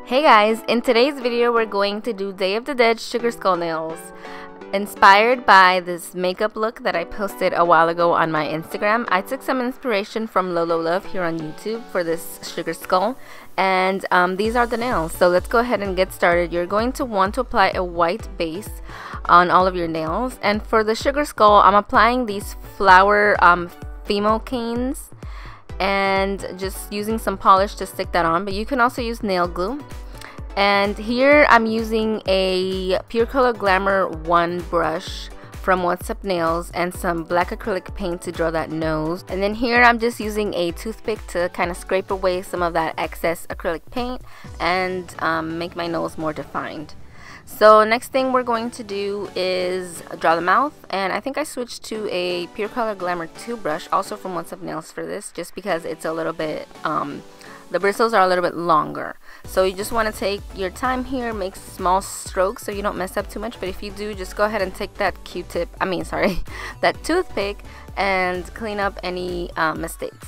Hey guys, in today's video we're going to do Day of the Dead sugar skull nails. Inspired by this makeup look that I posted a while ago on my Instagram, I took some inspiration from Lolo Love here on YouTube for this sugar skull, and these are the nails. So let's go ahead and get started. You're going to want to apply a white base on all of your nails, and for the sugar skull I'm applying these flower Fimo canes and just using some polish to stick that on, but you can also use nail glue. And here I'm using a Pure Color Glamour 1 brush from What's Up Nails and some black acrylic paint to draw that nose. And then here I'm just using a toothpick to kind of scrape away some of that excess acrylic paint and make my nose more defined. So next thing we're going to do is draw the mouth, and I think I switched to a Pure Color Glamour 2 brush, also from What's Up Nails, for this, just because it's a little bit, the bristles are a little bit longer. So you just want to take your time here, make small strokes so you don't mess up too much, but if you do, just go ahead and take that that toothpick and clean up any mistakes.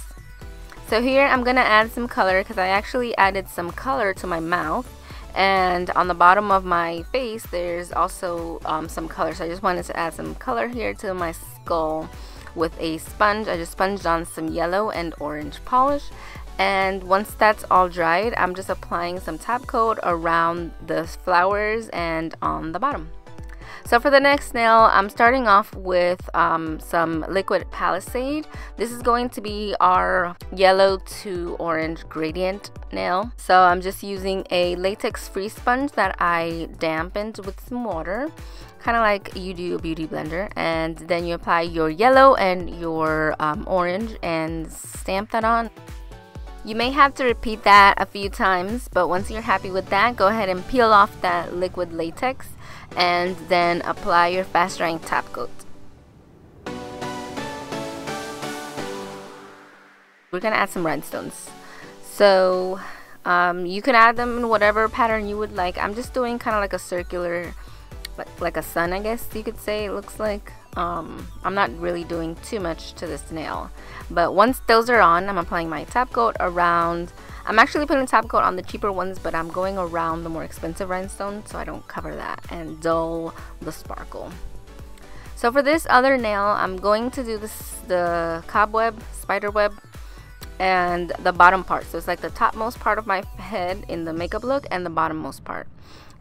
So here I'm gonna add some color because I actually added some color to my mouth. And on the bottom of my face there's also some color, so I just wanted to add some color here to my skull with a sponge. I just sponged on some yellow and orange polish, and once that's all dried I'm just applying some top coat around the flowers and on the bottom. So for the next nail, I'm starting off with some liquid palisade. This is going to be our yellow to orange gradient nail. So I'm just using a latex free sponge that I dampened with some water, kind of like you do a beauty blender, and then you apply your yellow and your orange and stamp that on. You may have to repeat that a few times, but once you're happy with that, go ahead and peel off that liquid latex and then apply your fast drying top coat. We're gonna add some rhinestones. So you can add them in whatever pattern you would like. I'm just doing kind of like a circular, like a sun, I guess you could say it looks like. I'm not really doing too much to this nail, but once those are on, I'm applying my top coat around. I'm actually putting top coat on the cheaper ones, but I'm going around the more expensive rhinestones so I don't cover that and dull the sparkle. So for this other nail, I'm going to do the cobweb, spider web, and the bottom part. So it's like the topmost part of my head in the makeup look and the bottommost part.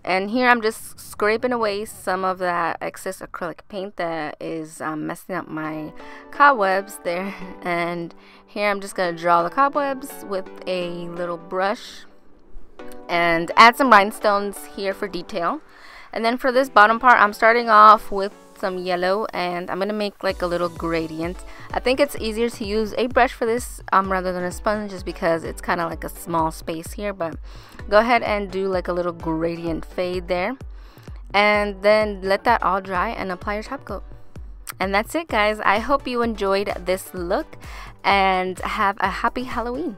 And here I'm just scraping away some of that excess acrylic paint that is messing up my cobwebs there. And here I'm just going to draw the cobwebs with a little brush and add some rhinestones here for detail. And then for this bottom part, I'm starting off with some yellow, and I'm going to make like a little gradient. I think it's easier to use a brush for this rather than a sponge, just because it's kind of like a small space here, but go ahead and do like a little gradient fade there, and then let that all dry and apply your top coat. And that's it, guys. I hope you enjoyed this look and have a happy Halloween.